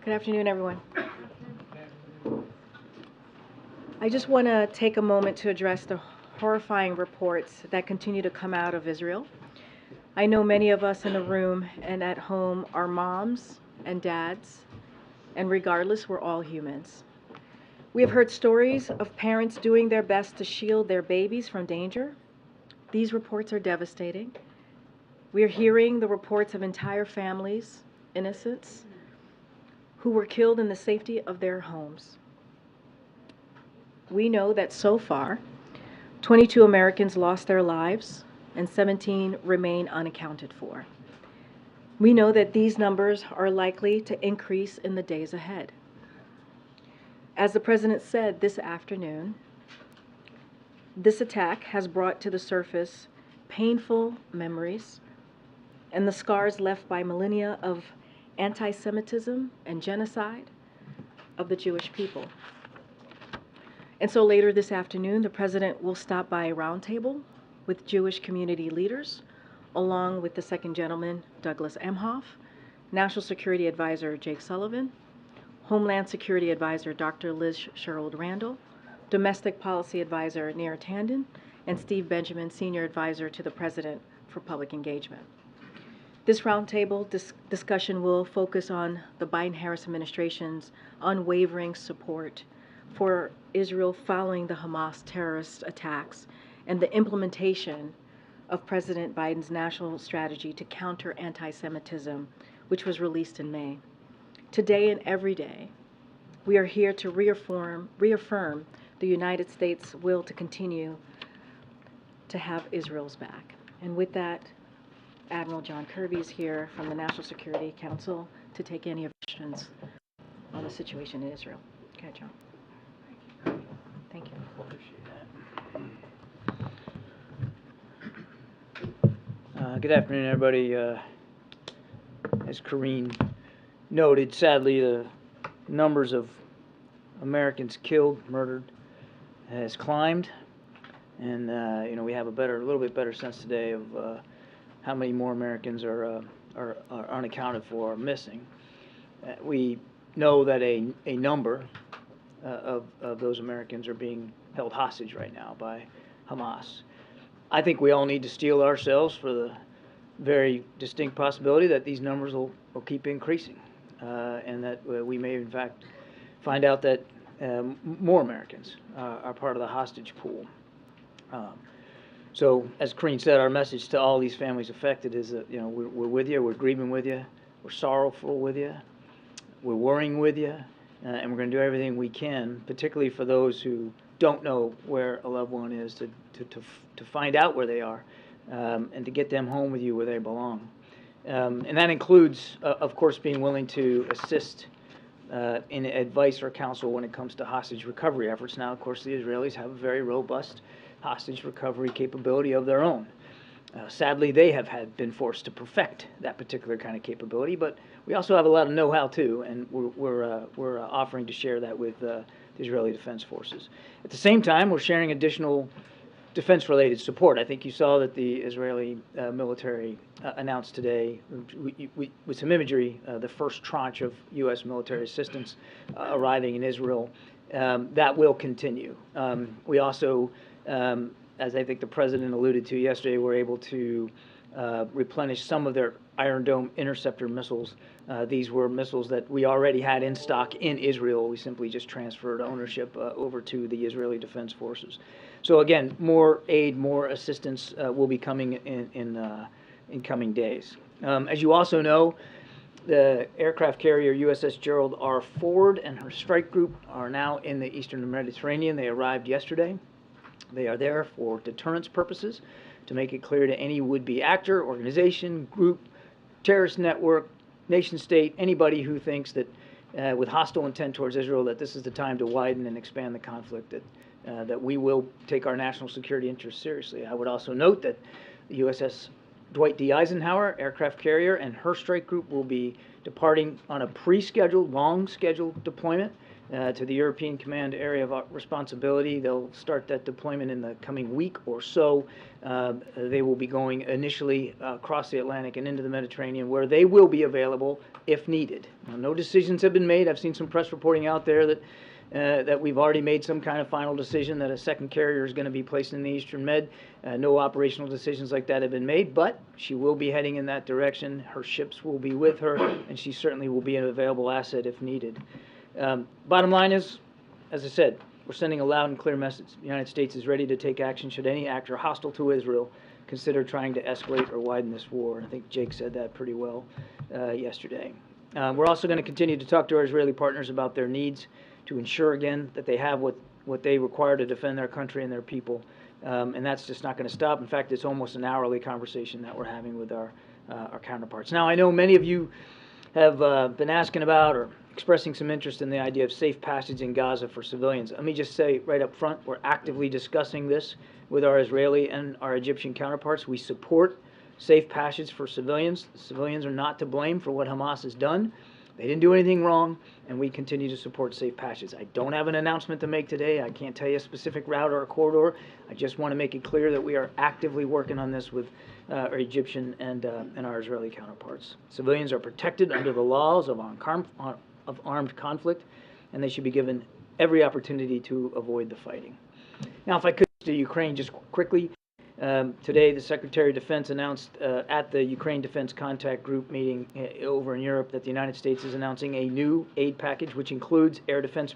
Good afternoon, everyone. I just want to take a moment to address the horrifying reports that continue to come out of Israel. I know many of us in the room and at home are moms and dads, and regardless, we're all humans. We have heard stories of parents doing their best to shield their babies from danger. These reports are devastating. We are hearing the reports of entire families, innocents, who were killed in the safety of their homes. We know that so far, 22 Americans lost their lives and 17 remain unaccounted for. We know that these numbers are likely to increase in the days ahead. As the President said this afternoon, this attack has brought to the surface painful memories and the scars left by millennia of anti-Semitism and genocide of the Jewish people. And so later this afternoon, the President will stop by a roundtable with Jewish community leaders, along with the Second Gentleman, Douglas Emhoff, National Security Advisor Jake Sullivan, Homeland Security Advisor Dr. Liz Sherwood Randall, Domestic Policy Advisor Neera Tanden, and Steve Benjamin, Senior Advisor to the President for Public Engagement. This roundtable discussion will focus on the Biden-Harris administration's unwavering support for Israel following the Hamas terrorist attacks and the implementation of President Biden's national strategy to counter anti-Semitism, which was released in May. Today and every day, we are here to reaffirm the United States' will to continue to have Israel's back. And with that, Admiral John Kirby is here from the National Security Council to take any questions on the situation in Israel. Okay, John. Thank you. Good afternoon, everybody. As Karine noted, sadly, the numbers of Americans killed, murdered, has climbed, and we have a little bit better sense today of how many more Americans are unaccounted for, or missing. We know that a number of those Americans are being held hostage right now by Hamas. I think we all need to steel ourselves for the very distinct possibility that these numbers will keep increasing, and that we may in fact find out that more Americans are part of the hostage pool. So, as Karine said, our message to all these families affected is that we're with you, we're grieving with you, we're sorrowful with you, we're worrying with you, and we're going to do everything we can, particularly for those who don't know where a loved one is, to find out where they are, and to get them home with you where they belong. And that includes, of course, being willing to assist in advice or counsel when it comes to hostage recovery efforts. Now, of course, the Israelis have a very robust hostage recovery capability of their own. Sadly, they have been forced to perfect that particular kind of capability, but we also have a lot of know-how too, and we're offering to share that with the Israeli Defense Forces. At the same time, we're sharing additional defense-related support. I think you saw that the Israeli military announced today, with some imagery, the first tranche of U.S. military assistance arriving in Israel. That will continue. We also, as I think the President alluded to yesterday, were able to replenish some of their Iron Dome interceptor missiles. These were missiles that we already had in stock in Israel. We simply just transferred ownership over to the Israeli Defense Forces. So again, more aid, more assistance will be coming in coming days. As you also know, the aircraft carrier USS Gerald R. Ford and her strike group are now in the Eastern Mediterranean. They arrived yesterday. They are there for deterrence purposes, to make it clear to any would-be actor, organization, group, terrorist network, nation state, anybody who thinks that with hostile intent towards Israel, that this is the time to widen and expand the conflict, that we will take our national security interests seriously. I would also note that the USS Dwight D. Eisenhower aircraft carrier and her strike group will be departing on a pre-scheduled, long-scheduled deployment to the European Command Area of Responsibility. They'll start that deployment in the coming week or so. They will be going initially across the Atlantic and into the Mediterranean, where they will be available if needed. Now, no decisions have been made. I've seen some press reporting out there that we've already made some kind of final decision that a second carrier is going to be placed in the Eastern Med. No operational decisions like that have been made, but she will be heading in that direction. Her ships will be with her, and she certainly will be an available asset if needed. Bottom line is, as I said, we're sending a loud and clear message. The United States is ready to take action should any actor hostile to Israel consider trying to escalate or widen this war. And I think Jake said that pretty well yesterday. We're also going to continue to talk to our Israeli partners about their needs to ensure, again, that they have what they require to defend their country and their people. And that's just not going to stop. In fact, it's almost an hourly conversation that we're having with our counterparts. Now, I know many of you have been asking about or expressing some interest in the idea of safe passage in Gaza for civilians. Let me just say right up front, we're actively discussing this with our Israeli and our Egyptian counterparts. We support safe passage for civilians. The civilians are not to blame for what Hamas has done. They didn't do anything wrong, and we continue to support safe passage. I don't have an announcement to make today. I can't tell you a specific route or a corridor. I just want to make it clear that we are actively working on this with our Egyptian and our Israeli counterparts. Civilians are protected under the laws of armed conflict, and they should be given every opportunity to avoid the fighting. Now, if I could, to Ukraine just quickly. Today, the Secretary of Defense announced at the Ukraine Defense Contact Group meeting over in Europe that the United States is announcing a new aid package, which includes air defense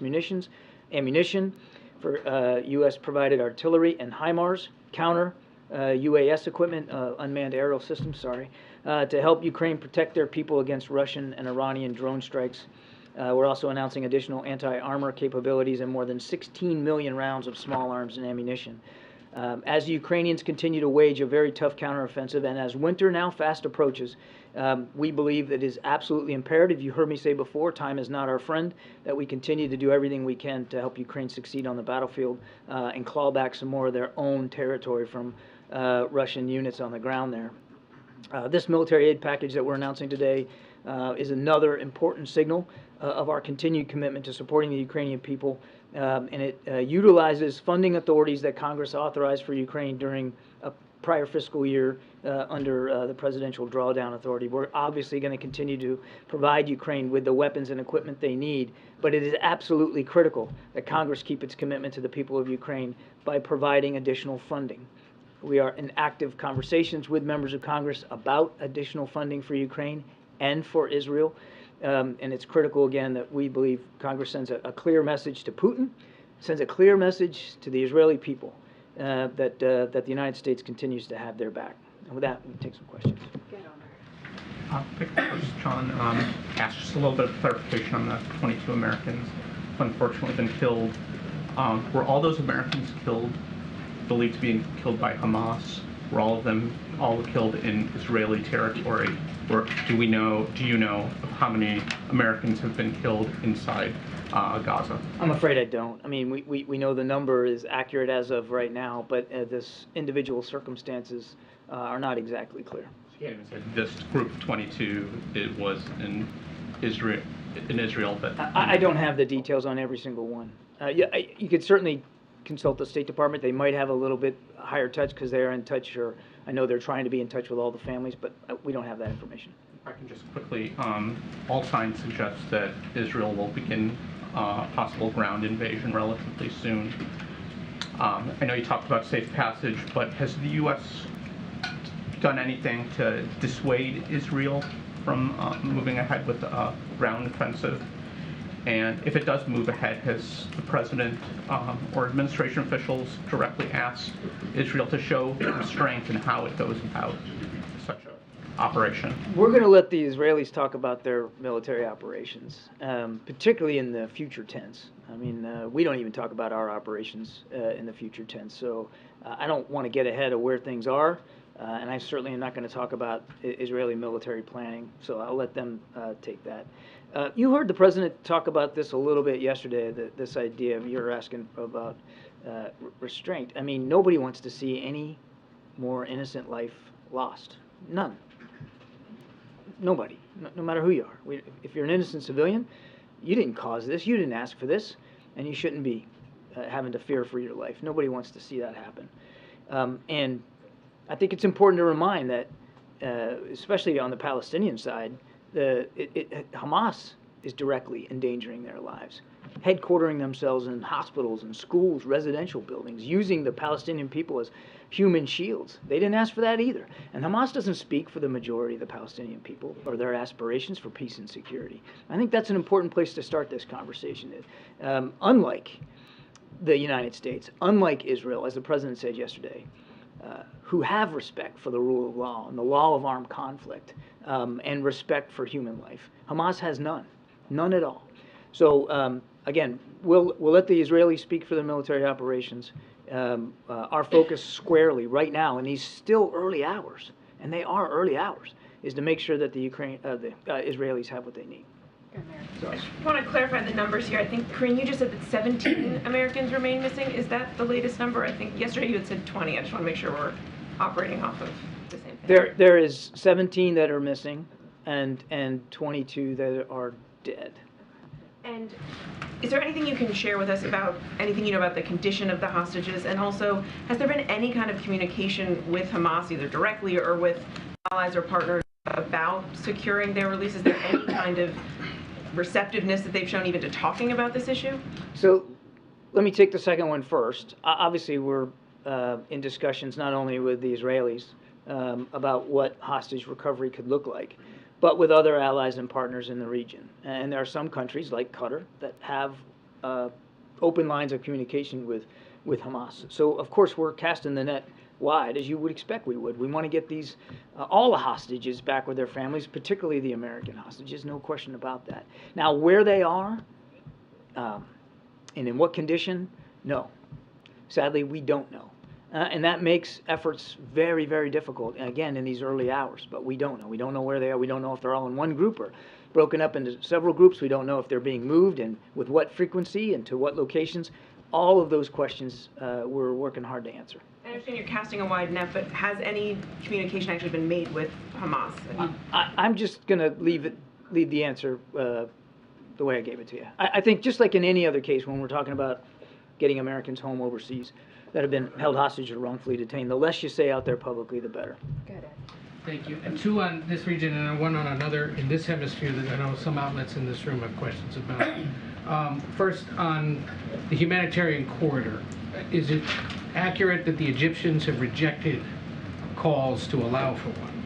ammunition for U.S.-provided artillery and HIMARS, counter UAS equipment, unmanned aerial systems, to help Ukraine protect their people against Russian and Iranian drone strikes. We're also announcing additional anti-armor capabilities and more than 16 million rounds of small arms and ammunition. As the Ukrainians continue to wage a very tough counteroffensive, and as winter now fast approaches, we believe that it is absolutely imperative, you heard me say before, time is not our friend, that we continue to do everything we can to help Ukraine succeed on the battlefield and claw back some more of their own territory from Russian units on the ground there. This military aid package that we're announcing today is another important signal of our continued commitment to supporting the Ukrainian people, and it utilizes funding authorities that Congress authorized for Ukraine during a prior fiscal year under the Presidential Drawdown Authority. We're obviously going to continue to provide Ukraine with the weapons and equipment they need, but it is absolutely critical that Congress keep its commitment to the people of Ukraine by providing additional funding. We are in active conversations with members of Congress about additional funding for Ukraine and for Israel. And it's critical, again, that we believe Congress sends a clear message to Putin, sends a clear message to the Israeli people that the United States continues to have their back. And with that, we can take some questions. I'll pick first, John. Ask just a little bit of clarification on the 22 Americans who unfortunately been killed. Were all those Americans believed to be killed by Hamas? Were all of them killed in Israeli territory? Or do you know of how many Americans have been killed inside Gaza? I'm afraid I don't. I mean, we know the number is accurate as of right now, but this individual circumstances are not exactly clear. Yeah, this group of 22, it was in Israel, but I don't have the details on every single one. You could certainly consult the State Department. They might have a little bit higher touch because they are in touch, or I know they're trying to be in touch with all the families, but we don't have that information. If I can just quickly, all signs suggest that Israel will begin possible ground invasion relatively soon. I know you talked about safe passage, but has the U.S. done anything to dissuade Israel from moving ahead with a ground offensive? And if it does move ahead, has the president or administration officials directly asked Israel to show restraint in how it goes about such an operation? We're going to let the Israelis talk about their military operations, particularly in the future tense. I mean, we don't even talk about our operations in the future tense. So I don't want to get ahead of where things are. And I certainly am not going to talk about Israeli military planning, so I'll let them take that. You heard the president talk about this a little bit yesterday, this idea of you're asking about restraint. I mean, nobody wants to see any more innocent life lost. None. Nobody, no matter who you are. If you're an innocent civilian, You didn't cause this. You didn't ask for this, and you shouldn't be having to fear for your life. Nobody wants to see that happen. And I think it's important to remind that, especially on the Palestinian side, Hamas is directly endangering their lives, headquartering themselves in hospitals and schools, residential buildings, using the Palestinian people as human shields. They didn't ask for that either. And Hamas doesn't speak for the majority of the Palestinian people or their aspirations for peace and security. I think that's an important place to start this conversation. Unlike the United States, unlike Israel, as the president said yesterday, who have respect for the rule of law and the law of armed conflict, and respect for human life, Hamas has none at all. So again, we'll let the Israelis speak for their military operations. Our focus squarely right now in these still early hours, and they are early hours, is to make sure that the Israelis have what they need. I just want to clarify the numbers here. I think, Karine, you just said that 17 Americans remain missing. Is that the latest number? I think yesterday you had said 20. I just want to make sure we're operating off of the same thing. There is 17 that are missing and 22 that are dead. And is there anything you can share with us about anything you know about the condition of the hostages? And also, has there been any kind of communication with Hamas, either directly or with allies or partners, about securing their release? Is there any kind of receptiveness that they've shown even to talking about this issue? So let me take the second one first. Obviously, we're in discussions not only with the Israelis about what hostage recovery could look like, but with other allies and partners in the region. And there are some countries like Qatar that have open lines of communication with Hamas. So of course we're casting the net wide, as you would expect we would. We want to get these all the hostages back with their families, particularly the American hostages, no question about that. Now where they are and in what condition, no. Sadly, we don't know. And that makes efforts very, very difficult, again, in these early hours. But we don't know. We don't know where they are. We don't know if they're all in one group or broken up into several groups. We don't know if they're being moved and with what frequency and to what locations. All of those questions we're working hard to answer. I understand you're casting a wide net, but has any communication actually been made with Hamas? I'm just going to leave the answer the way I gave it to you. I think just like in any other case when we're talking about getting Americans home overseas that have been held hostage or wrongfully detained, the less you say out there publicly, the better. Got it. Thank you. And two on this region and one on another in this hemisphere that I know some outlets in this room have questions about. First, on the humanitarian corridor, is it accurate that the Egyptians have rejected calls to allow for one?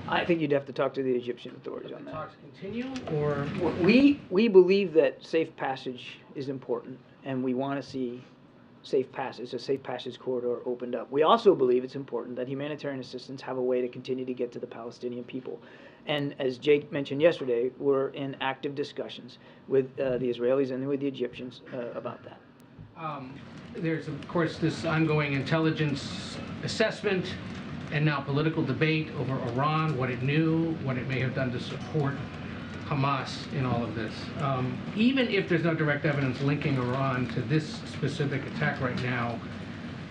I think you'd have to talk to the Egyptian authorities on that. Talks continue, or? We believe that safe passage is important, and we want to see a safe passage corridor opened up. We also believe it's important that humanitarian assistance have a way to continue to get to the Palestinian people. And as Jake mentioned yesterday, we're in active discussions with the Israelis and with the Egyptians about that. There's, of course, this ongoing intelligence assessment and now political debate over Iran, what it knew, what it may have done to support Hamas in all of this. Even if there's no direct evidence linking Iran to this specific attack right now,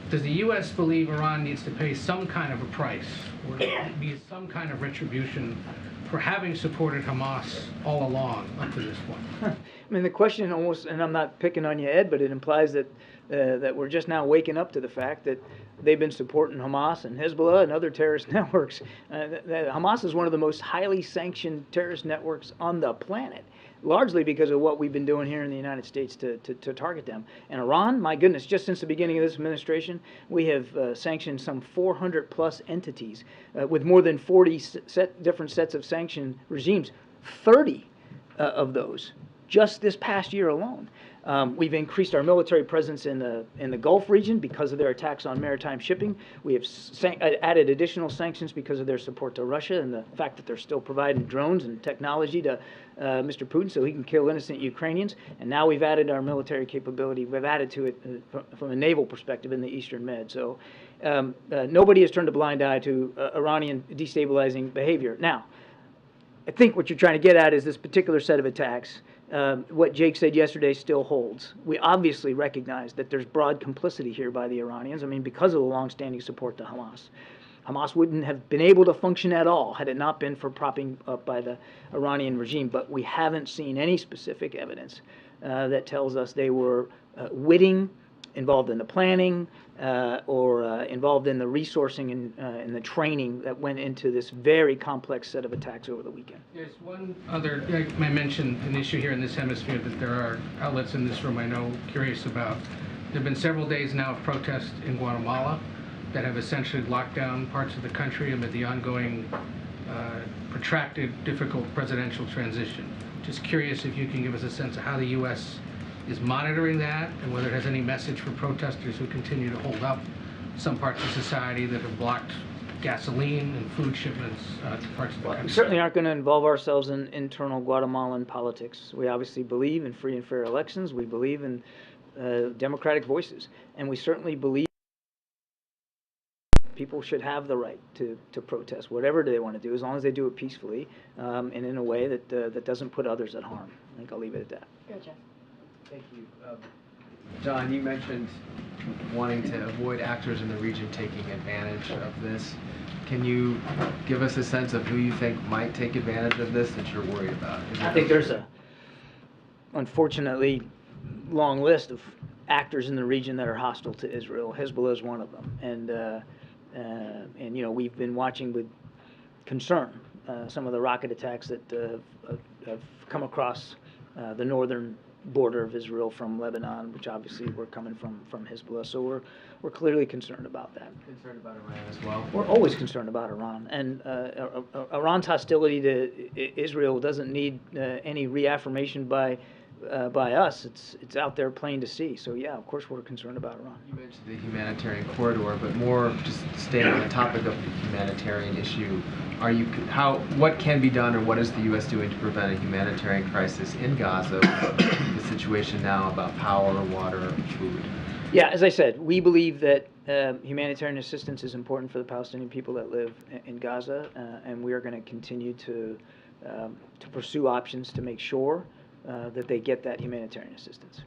does the U.S. believe Iran needs to pay some kind of a price or be some kind of retribution for having supported Hamas all along up to this point? I mean, the question almost, and I'm not picking on you, Ed, but it implies that that we're just now waking up to the fact that they've been supporting Hamas and Hezbollah and other terrorist networks. Hamas is one of the most highly sanctioned terrorist networks on the planet, largely because of what we've been doing here in the United States to target them. And Iran, my goodness, just since the beginning of this administration, we have sanctioned some 400 plus entities with more than 40 different sets of sanction regimes, 30 of those just this past year alone. We've increased our military presence in the Gulf region because of their attacks on maritime shipping. We have added additional sanctions because of their support to Russia and the fact that they're still providing drones and technology to Mr. Putin so he can kill innocent Ukrainians. And now we've added our military capability. We've added to it from a naval perspective in the Eastern Med. So nobody has turned a blind eye to Iranian destabilizing behavior. Now, I think what you're trying to get at is this particular set of attacks. What Jake said yesterday still holds. We obviously recognize that there's broad complicity here by the Iranians, I mean, because of the longstanding support to Hamas. Hamas wouldn't have been able to function at all had it not been for propping up by the Iranian regime. But we haven't seen any specific evidence that tells us they were witting, involved in the planning, or involved in the resourcing and the training that went into this very complex set of attacks over the weekend. There's one other, I mentioned an issue here in this hemisphere that there are outlets in this room I know curious about. There have been several days now of protests in Guatemala that have essentially locked down parts of the country amid the ongoing protracted, difficult presidential transition. Just curious if you can give us a sense of how the U.S. is monitoring that and whether it has any message for protesters who continue to hold up some parts of society that have blocked gasoline and food shipments to parts of the country. We certainly aren't going to involve ourselves in internal Guatemalan politics. We obviously believe in free and fair elections. We believe in democratic voices. And we certainly believe people should have the right to protest, whatever they want to do, as long as they do it peacefully and in a way that doesn't put others at harm. I think I'll leave it at that. Good, Jeff. Thank you. John, you mentioned wanting to avoid actors in the region taking advantage of this. Can you give us a sense of who you think might take advantage of this that you're worried about? I think there's a, unfortunately, long list of actors in the region that are hostile to Israel. Hezbollah is one of them. And you know, we've been watching with concern some of the rocket attacks that have come across the northern border of Israel from Lebanon, which obviously were coming from Hezbollah. So we're clearly concerned about that. Concerned about Iran as well? We're always concerned about Iran. And Iran's hostility to Israel doesn't need any reaffirmation by us. It's out there plain to see. So yeah, of course we're concerned about Iran. You mentioned the humanitarian corridor, but more just staying on the topic of the humanitarian issue. What can be done, or what is the U.S. doing to prevent a humanitarian crisis in Gaza? The situation now about power, water, food. Yeah, as I said, we believe that humanitarian assistance is important for the Palestinian people that live in Gaza, and we are going to continue to pursue options to make sure that they get that humanitarian assistance.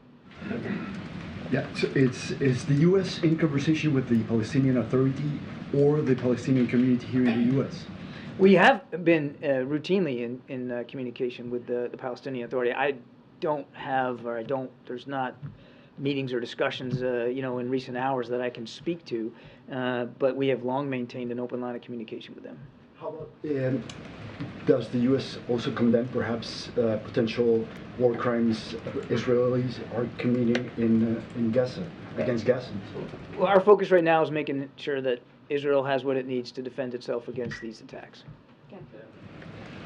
Yeah, so is the U.S. in conversation with the Palestinian Authority or the Palestinian community here in the U.S.? We have been routinely in communication with the Palestinian Authority. There's not meetings or discussions, in recent hours that I can speak to, but we have long maintained an open line of communication with them. How about, does the U.S. also condemn perhaps potential war crimes Israelis are committing in Gaza, against Gaza? Well, our focus right now is making sure that Israel has what it needs to defend itself against these attacks.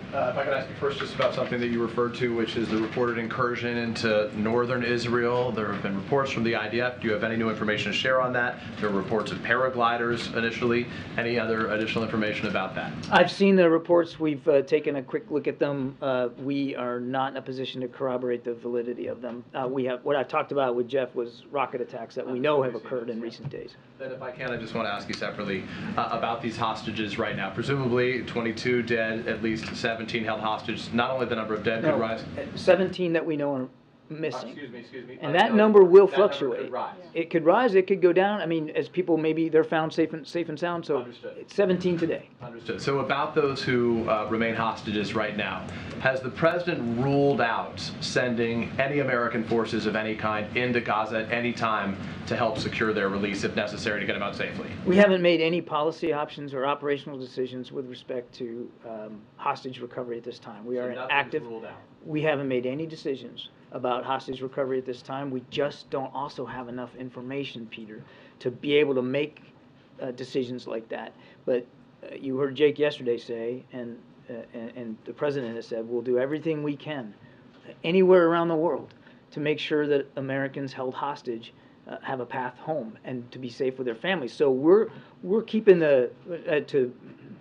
If I could ask you first just about something that you referred to, which is the reported incursion into northern Israel. There have been reports from the IDF. Do you have any new information to share on that? There were reports of paragliders initially. Any other additional information about that? I've seen the reports. We've taken a quick look at them. We are not in a position to corroborate the validity of them. What I talked about with Jeff was rocket attacks that we know have occurred in recent days. Then if I can, I just want to ask you separately about these hostages right now. Presumably 22 dead, at least 17 held hostage. Not only the number of dead could rise. 17 that we know are missing. Excuse me. And that number will that fluctuate. Number could rise. It could rise, it could go down. I mean, as people, maybe they're found safe and sound, so Understood. it's 17 today. Understood. So about those who remain hostages right now, has the president ruled out sending any American forces of any kind into Gaza at any time to help secure their release if necessary to get them out safely? We haven't made any policy options or operational decisions with respect to hostage recovery at this time. We are in active. Ruled out. We haven't made any decisions about hostage recovery at this time. We just don't also have enough information, Peter, to be able to make decisions like that. But you heard Jake yesterday say, and the president has said, we'll do everything we can anywhere around the world to make sure that Americans held hostage have a path home and to be safe with their families. So we're keeping to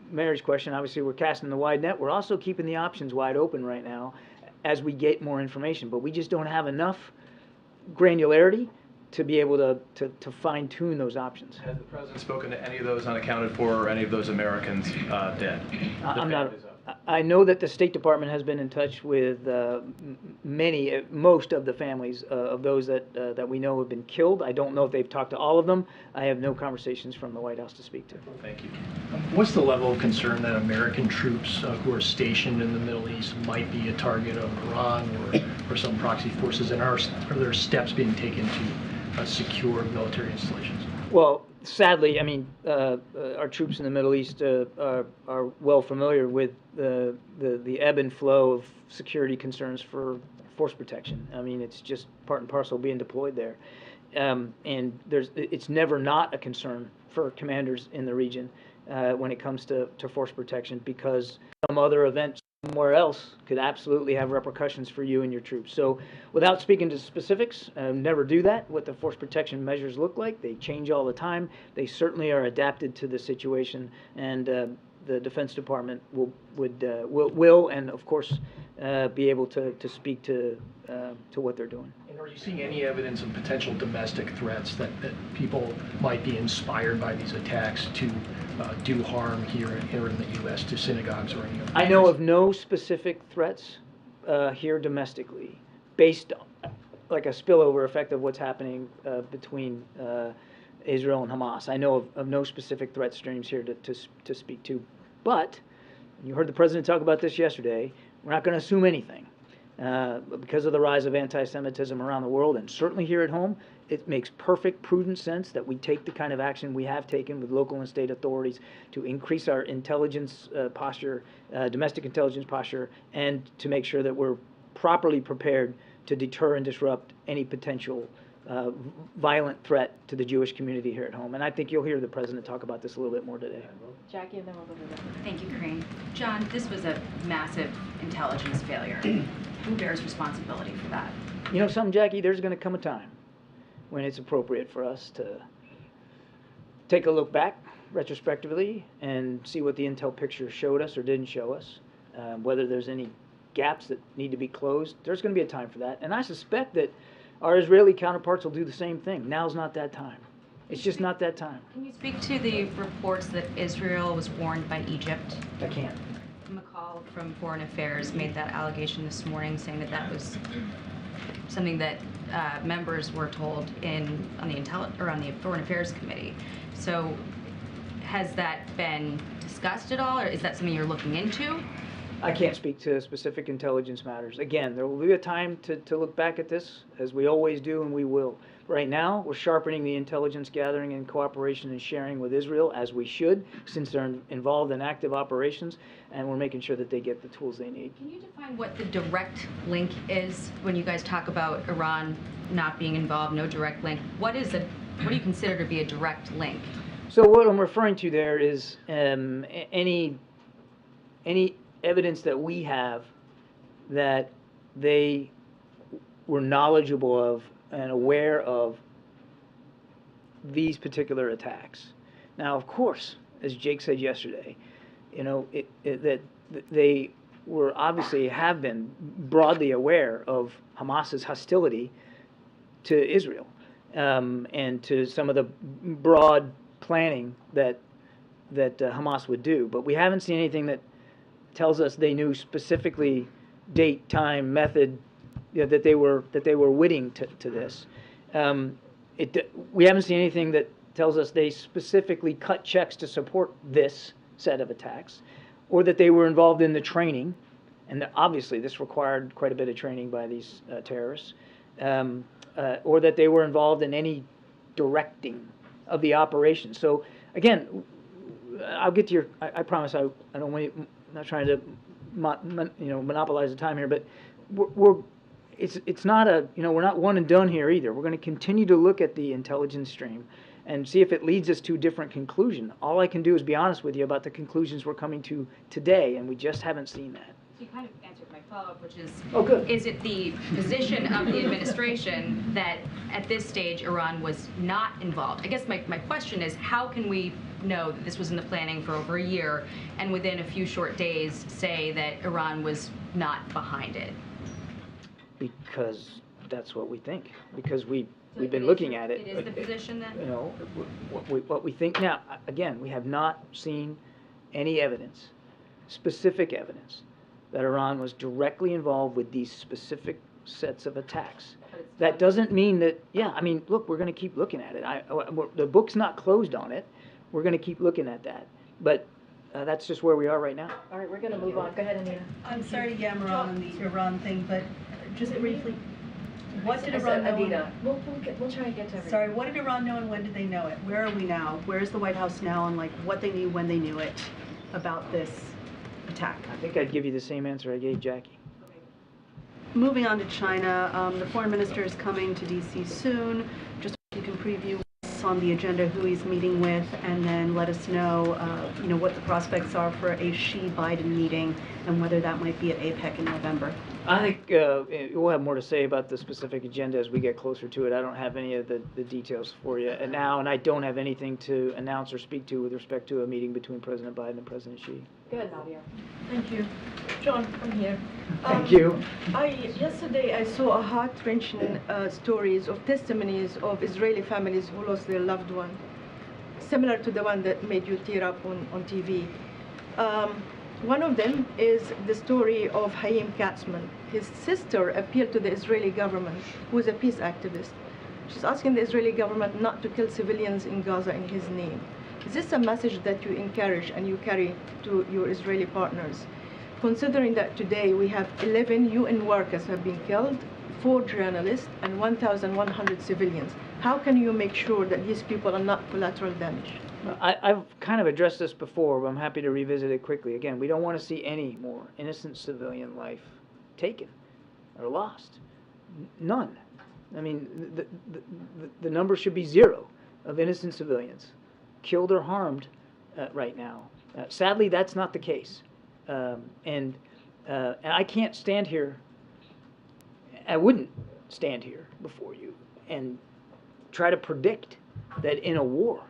Mary's question, obviously we're casting the wide net. We're also keeping the options wide open right now as we get more information, but we just don't have enough granularity to be able to fine-tune those options. Has the president spoken to any of those unaccounted for or any of those Americans dead? I'm not I know that the State Department has been in touch with most of the families of those that we know have been killed. I don't know if they've talked to all of them. I have no conversations from the White House to speak to. Thank you. What's the level of concern that American troops who are stationed in the Middle East might be a target of Iran or some proxy forces, and are there steps being taken to secure military installations? Well, sadly, I mean, our troops in the Middle East are well familiar with the ebb and flow of security concerns for force protection. I mean, it's just part and parcel being deployed there. And it's never not a concern for commanders in the region when it comes to force protection, because some other event somewhere else could absolutely have repercussions for you and your troops. So without speaking to specifics, never do that. What the force protection measures look like, they change all the time. They certainly are adapted to the situation, and the Defense Department will and of course be able to speak to what they're doing. And are you seeing any evidence of potential domestic threats that people might be inspired by these attacks to do harm here in the U.S. to synagogues or any other? I know of no specific threats here domestically, based on, like, a spillover effect of what's happening between Israel and Hamas. I know of no specific threat streams here to speak to. But you heard the president talk about this yesterday. We're not going to assume anything. Because of the rise of anti-Semitism around the world, and certainly here at home, it makes perfect, prudent sense that we take the kind of action we have taken with local and state authorities to increase our intelligence posture, domestic intelligence posture, and to make sure that we're properly prepared to deter and disrupt any potential violent threat to the Jewish community here at home. And I think you'll hear the president talk about this a little bit more today. Jackie, and then we'll go to that. Thank you, Karine. John, this was a massive intelligence failure. Who bears responsibility for that? You know something, Jackie? There's going to come a time when it's appropriate for us to take a look back retrospectively and see what the intel picture showed us or didn't show us, whether there's any gaps that need to be closed. There's going to be a time for that. And I suspect that our Israeli counterparts will do the same thing. Now's not that time. It's just not that time. Can you speak to the reports that Israel was warned by Egypt? I can't. McCall from Foreign Affairs made that allegation this morning, saying that that was something that members were told on the Foreign Affairs Committee. So has that been discussed at all, or is that something you're looking into? I can't speak to specific intelligence matters. Again, there will be a time to look back at this, as we always do, and we will. Right now, we're sharpening the intelligence gathering and cooperation and sharing with Israel, as we should, since they're involved in active operations, and we're making sure that they get the tools they need. Can you define what the direct link is when you guys talk about Iran not being involved, no direct link? What do you consider to be a direct link? So what I'm referring to there is any evidence that we have that they were knowledgeable of and aware of these particular attacks. Now, of course, as Jake said yesterday, you know, that they were obviously have been broadly aware of Hamas's hostility to Israel and to some of the broad planning that Hamas would do. But we haven't seen anything that tells us they knew specifically date, time, method, you know, that they were witting to this. We haven't seen anything that tells us they specifically cut checks to support this set of attacks, or that they were involved in the training, and obviously this required quite a bit of training by these terrorists, or that they were involved in any directing of the operation. So again, I'll get to your. I promise I don't want. I'm not trying to, monopolize the time here, but it's not a, we're not one and done here either. We're going to continue to look at the intelligence stream and see if it leads us to a different conclusion. All I can do is be honest with you about the conclusions we're coming to today, and we just haven't seen that. So you kind of answered my follow-up, which is, oh, good. Is it the position of the administration that at this stage Iran was not involved? I guess my question is, how can we know that this was in the planning for over a year and within a few short days say that Iran was not behind it? Because that's what we think. Because we've been looking at it. It is the position then? You know, what we think now. Again, we have not seen any evidence specific evidence that Iran was directly involved with these specific sets of attacks. That doesn't mean that, yeah, I mean, look, we're going to keep looking at it. The book's not closed on it. We're going to keep looking at that. But that's just where we are right now. All right, we're going to move on. Go ahead, Anita. I'm sorry to yammer on the Iran thing, but just briefly, what did Iran know? Anita, we'll try and get to everything. Sorry, what did Iran know and when did they know it? Where are we now? Where's the White House now and like what they knew when they knew it about this attack? I think I'd give you the same answer I gave Jackie. Moving on to China, the foreign minister is coming to D.C. soon. Just if you can preview what's on the agenda, who he's meeting with, and then let us know, what the prospects are for a Xi-Biden meeting and whether that might be at APEC in November. I think we'll have more to say about the specific agenda as we get closer to it. I don't have any of the details for you now, and I don't have anything to announce or speak to with respect to a meeting between President Biden and President Xi. Go ahead, Nadia. Thank you. John, I'm here. Thank you. Yesterday I saw a heart-wrenching stories of testimonies of Israeli families who lost their loved one, similar to the one that made you tear up on TV. One of them is the story of Haim Katzman. His sister appealed to the Israeli government, who is a peace activist. She's asking the Israeli government not to kill civilians in Gaza in his name. Is this a message that you encourage and you carry to your Israeli partners? Considering that today we have 11 UN workers have been killed, 4 journalists, and 1,100 civilians, how can you make sure that these people are not collateral damage? I've kind of addressed this before, but I'm happy to revisit it quickly. Again, we don't want to see any more innocent civilian life taken or lost. None. I mean, the number should be 0 of innocent civilians killed or harmed right now. Sadly, that's not the case. And I can't stand here, I wouldn't stand here before you and try to predict that in a war,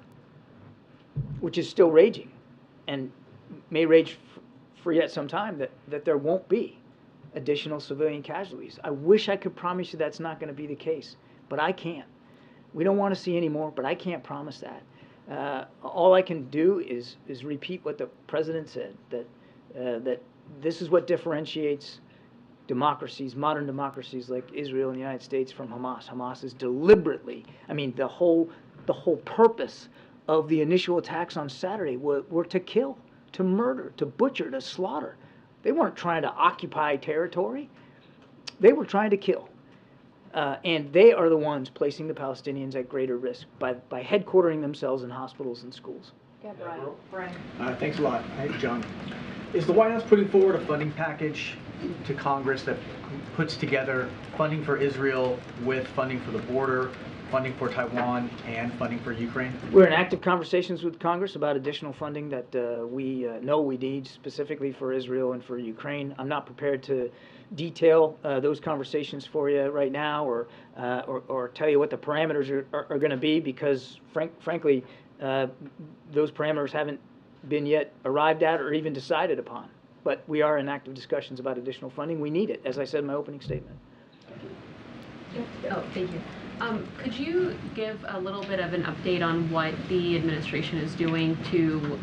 which is still raging and may rage for yet some time, that there won't be additional civilian casualties. I wish I could promise you that's not going to be the case, but I can't. We don't want to see any more, but I can't promise that. All I can do is repeat what the president said, that this is what differentiates democracies, modern democracies like Israel and the United States, from Hamas. Hamas is deliberately, I mean, the whole purpose of the initial attacks on Saturday were to kill, to murder, to butcher, to slaughter. They weren't trying to occupy territory. They were trying to kill. And they are the ones placing the Palestinians at greater risk by headquartering themselves in hospitals and schools. Yeah, Brian. Thanks a lot. Hi, John. Is the White House putting forward a funding package to Congress that puts together funding for Israel with funding for the border, funding for Taiwan, and funding for Ukraine? We're in active conversations with Congress about additional funding that we know we need specifically for Israel and for Ukraine. I'm not prepared to detail those conversations for you right now, or tell you what the parameters are going to be, because frankly, those parameters haven't been yet arrived at or even decided upon. But we are in active discussions about additional funding. We need it, as I said in my opening statement. Oh, thank you. Could you give a little bit of an update on what the administration is doing to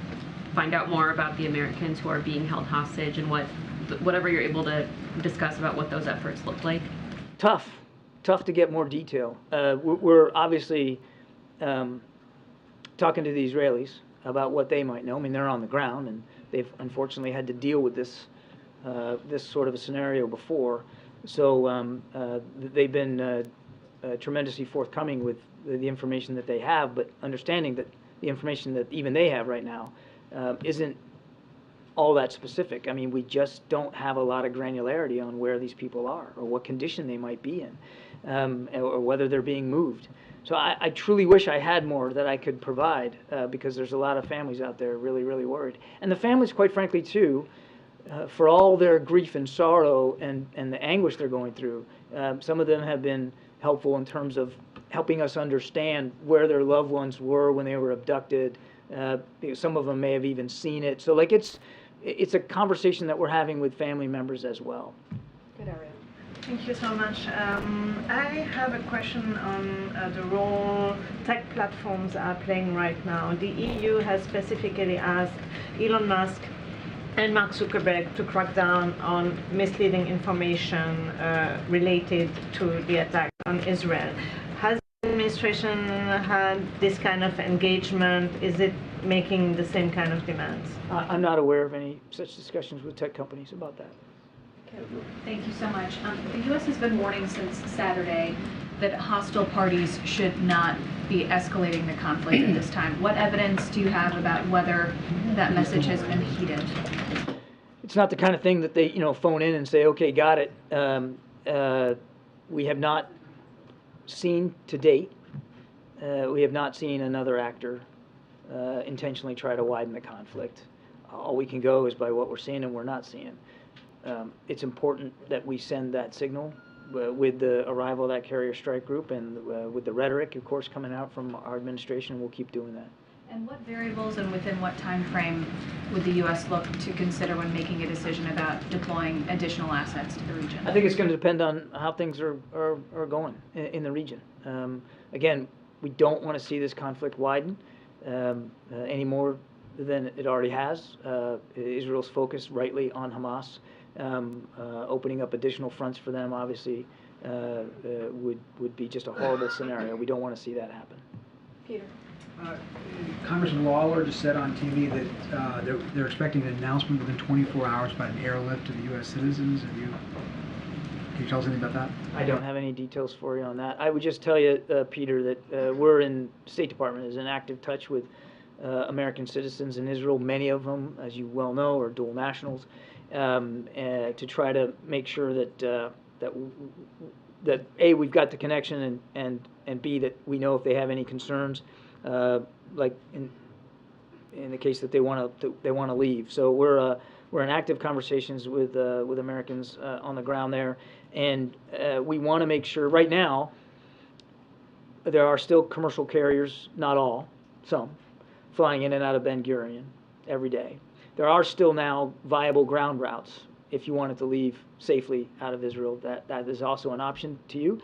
find out more about the Americans who are being held hostage, and whatever you're able to discuss about what those efforts look like? Tough to get more detail. We're obviously talking to the Israelis about what they might know. I mean, they're on the ground, and they've unfortunately had to deal with this sort of a scenario before. So they've been tremendously forthcoming with the information that they have, but understanding that the information that even they have right now isn't all that specific. I mean, we just don't have a lot of granularity on where these people are or what condition they might be in, or whether they're being moved. So I truly wish I had more that I could provide, because there's a lot of families out there really, really worried. And the families, quite frankly, too, for all their grief and sorrow and the anguish they're going through, some of them have been helpful in terms of helping us understand where their loved ones were when they were abducted. Some of them may have even seen it. So, like, it's a conversation that we're having with family members as well. Good, Ariel. Thank you so much. I have a question on the role tech platforms are playing right now. The EU has specifically asked Elon Musk and Mark Zuckerberg to crack down on misleading information related to the attack on Israel. Has the administration had this kind of engagement? Is it making the same kind of demands? I'm not aware of any such discussions with tech companies about that. Thank you so much. The U.S. has been warning since Saturday that hostile parties should not be escalating the conflict at this time. What evidence do you have about whether that message has been heeded? It's not the kind of thing that they, phone in and say, okay, got it. We have not seen to date, we have not seen another actor intentionally try to widen the conflict. All we can go is by what we're seeing and we're not seeing. It's important that we send that signal with the arrival of that carrier strike group and with the rhetoric, of course, coming out from our administration. We'll keep doing that. And what variables and within what time frame would the U.S. look to consider when making a decision about deploying additional assets to the region? I think it's going to depend on how things are going in the region. Again, we don't want to see this conflict widen any more than it already has. Israel's focused rightly on Hamas. Opening up additional fronts for them obviously would be just a horrible scenario. We don't want to see that happen. Peter. Congressman Lawler just said on TV that they're expecting an announcement within 24 hours about an airlift to the U.S. citizens. Can you tell us anything about that? I don't have any details for you on that. I would just tell you, Peter, that we're in State Department is in active touch with American citizens in Israel. Many of them, as you well know, are dual nationals, to try to make sure that that A, we've got the connection, and B, that we know if they have any concerns, like in the case that they want to leave. So we're in active conversations with Americans on the ground there, and we want to make sure. Right now, there are still commercial carriers, not all, some, flying in and out of Ben Gurion every day. There are still now viable ground routes if you wanted to leave safely out of Israel. That is also an option to you.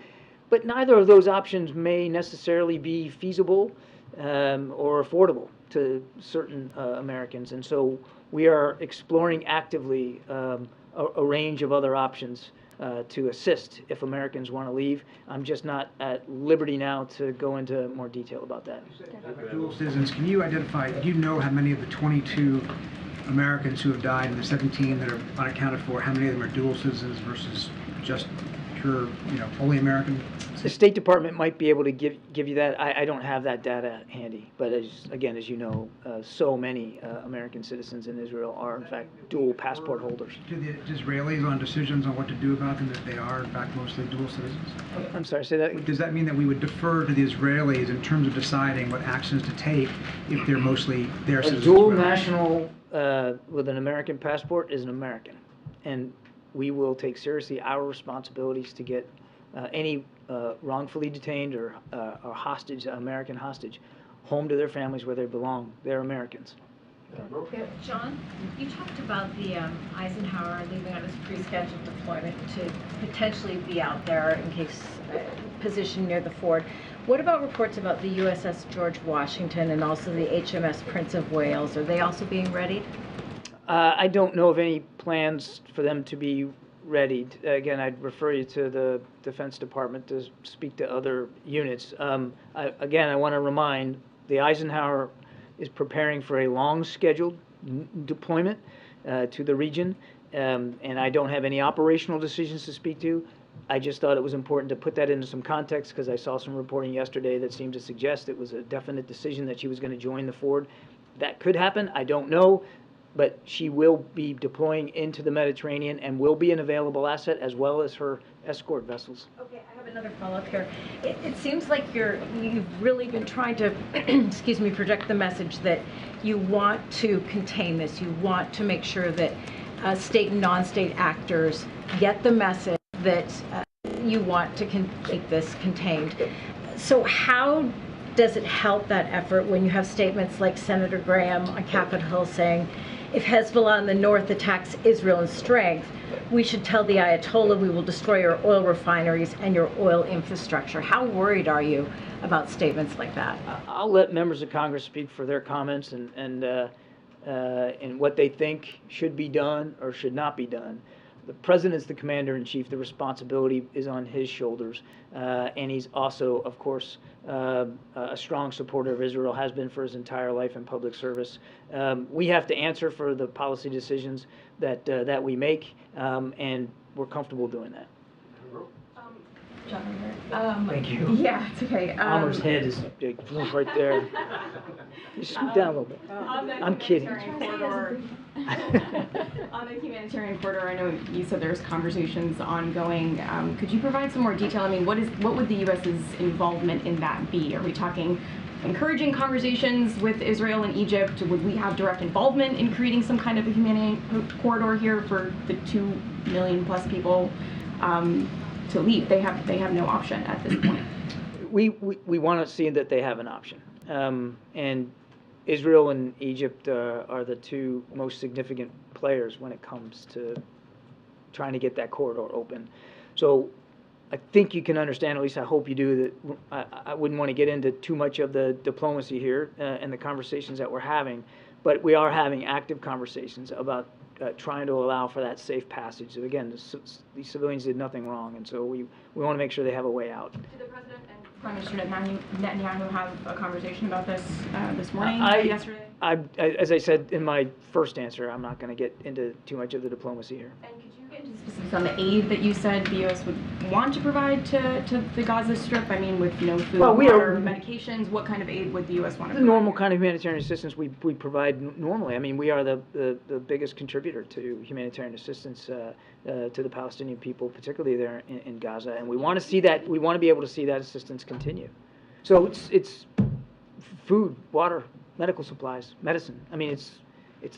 But neither of those options may necessarily be feasible or affordable to certain Americans. And so we are exploring actively a range of other options to assist if Americans want to leave. I'm just not at liberty now to go into more detail about that. Dual citizens, can you identify, do you know how many of the 22 Americans who have died and the 17 that are unaccounted for, how many of them are dual citizens versus just pure, only American? The State Department might be able to give you that. I don't have that data handy, but as you know, so many American citizens in Israel are in fact dual passport holders. Do the Israelis on decisions on what to do about them that they are in fact mostly dual citizens? I'm sorry, say that. Does that mean that we would defer to the Israelis in terms of deciding what actions to take if they're mostly their citizens? A dual national with an American passport is an American, and we will take seriously our responsibilities to get any wrongfully detained or hostage, American hostage, home to their families where they belong. They're Americans. John, you talked about the Eisenhower leaving on his pre-scheduled deployment to potentially be out there in case positioned near the ford. What about reports about the USS George Washington and also the HMS Prince of Wales? Are they also being readied? I don't know of any plans for them to be readied. Again, I'd refer you to the Defense Department to speak to other units. I want to remind the Eisenhower is preparing for a long scheduled deployment to the region, and I don't have any operational decisions to speak to. I just thought it was important to put that into some context because I saw some reporting yesterday that seemed to suggest it was a definite decision that she was going to join the Ford. That could happen. I don't know. But she will be deploying into the Mediterranean and will be an available asset as well as her escort vessels. Okay, I have another follow-up here. It seems like you've really been trying to, excuse me, project the message that you want to contain this. You want to make sure that state and non-state actors get the message that you want to keep this contained. So how does it help that effort when you have statements like Senator Graham on Capitol Hill saying, if Hezbollah in the north attacks Israel in strength, we should tell the Ayatollah we will destroy your oil refineries and your oil infrastructure. How worried are you about statements like that? I'll let members of Congress speak for their comments, and and what they think should be done or should not be done. The president's the commander-in-chief. The responsibility is on his shoulders, and he's also, of course, a strong supporter of Israel, has been for his entire life in public service. We have to answer for the policy decisions that we make, and we're comfortable doing that. Thank you. Yeah, it's okay. Amar's head is right there. You scoot down a little bit. I'm kidding. On the humanitarian corridor, I know you said there's conversations ongoing. Could you provide some more detail? I mean, what would the U.S.'s involvement in that be? Are we talking encouraging conversations with Israel and Egypt? Would we have direct involvement in creating some kind of a humanitarian corridor here for the 2 million plus people to leave? They have no option at this point. We want to see that they have an option, and Israel and Egypt are the two most significant players when it comes to trying to get that corridor open. So I think you can understand, at least I hope you do, that I wouldn't want to get into too much of the diplomacy here and the conversations that we're having, but we are having active conversations about trying to allow for that safe passage. So again, these civilians did nothing wrong, and so we want to make sure they have a way out. Did the president and Prime Minister Netanyahu have a conversation about this this morning, yesterday? As I said in my first answer, I'm not going to get into too much of the diplomacy here. And could you get into specifics on the aid that you said the U.S. would want to provide to the Gaza Strip? I mean, with food, water, medications, what kind of aid would the U.S. want to provide? The normal kind of humanitarian assistance we provide normally. I mean, we are the biggest contributor to humanitarian assistance to the Palestinian people, particularly there in Gaza, and we want to see that. We want to be able to see that assistance continue. So it's food, water, medical supplies, medicine. I mean, it's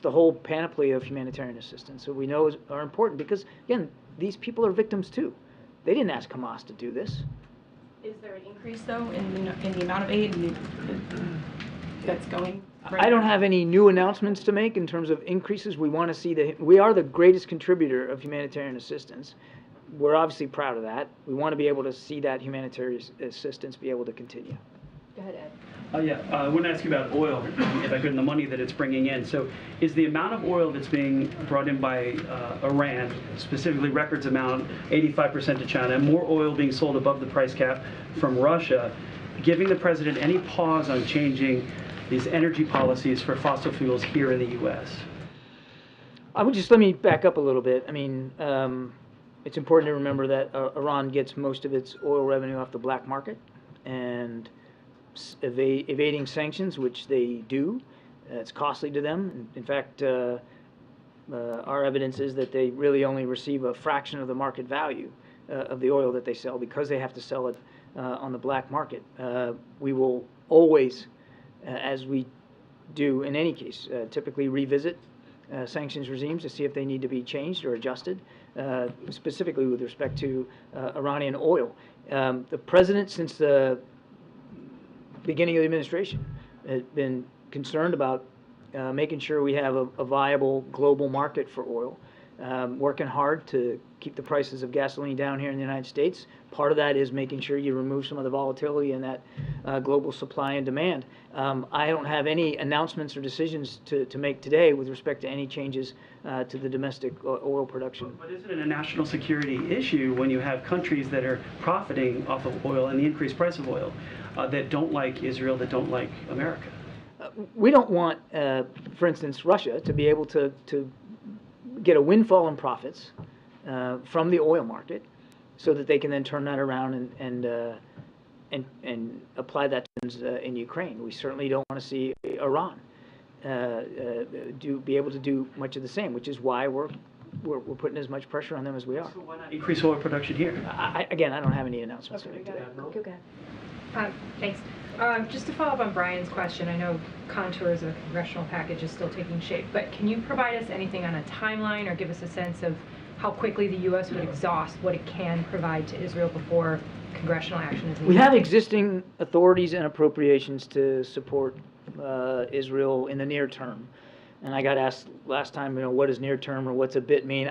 the whole panoply of humanitarian assistance that we know are important because, again, these people are victims too. They didn't ask Hamas to do this. Is there an increase, though, in the amount of aid that's going? Right I don't now? have any new announcements to make in terms of increases. We want to see we are the greatest contributor of humanitarian assistance. We're obviously proud of that. We want to be able to see that humanitarian assistance be able to continue. Go ahead, Ed. I want to ask you about oil, if I could, and the money that it's bringing in. So is the amount of oil that's being brought in by Iran, specifically records amount, 85% to China, more oil being sold above the price cap from Russia, giving the president any pause on changing these energy policies for fossil fuels here in the U.S.? Let me back up a little bit. I mean, it's important to remember that Iran gets most of its oil revenue off the black market, and evading sanctions, which they do, it's costly to them. In fact, our evidence is that they really only receive a fraction of the market value of the oil that they sell because they have to sell it on the black market. We will always, as we do in any case, typically revisit sanctions regimes to see if they need to be changed or adjusted, specifically with respect to Iranian oil. The president, since the beginning of the administration, has been concerned about making sure we have a viable global market for oil, working hard to keep the prices of gasoline down here in the United States. Part of that is making sure you remove some of the volatility in that global supply and demand. I don't have any announcements or decisions to make today with respect to any changes to the domestic oil production. But isn't it a national security issue when you have countries that are profiting off of oil and the increased price of oil that don't like Israel, that don't like America? We don't want, for instance, Russia to be able to get a windfall in profits from the oil market, so that they can then turn that around and apply that in Ukraine. We certainly don't want to see Iran be able to do much of the same, which is why we're putting as much pressure on them as we are. So why not increase oil production here? Again, I don't have any announcements to make today. Go ahead. Thanks. Just to follow up on Brian's question, I know contours of a congressional package is still taking shape, but can you provide us anything on a timeline or give us a sense of how quickly the U.S. would exhaust what it can provide to Israel before congressional action is needed? We have existing authorities and appropriations to support Israel in the near term. And I got asked last time, what does near term or what's a bit mean?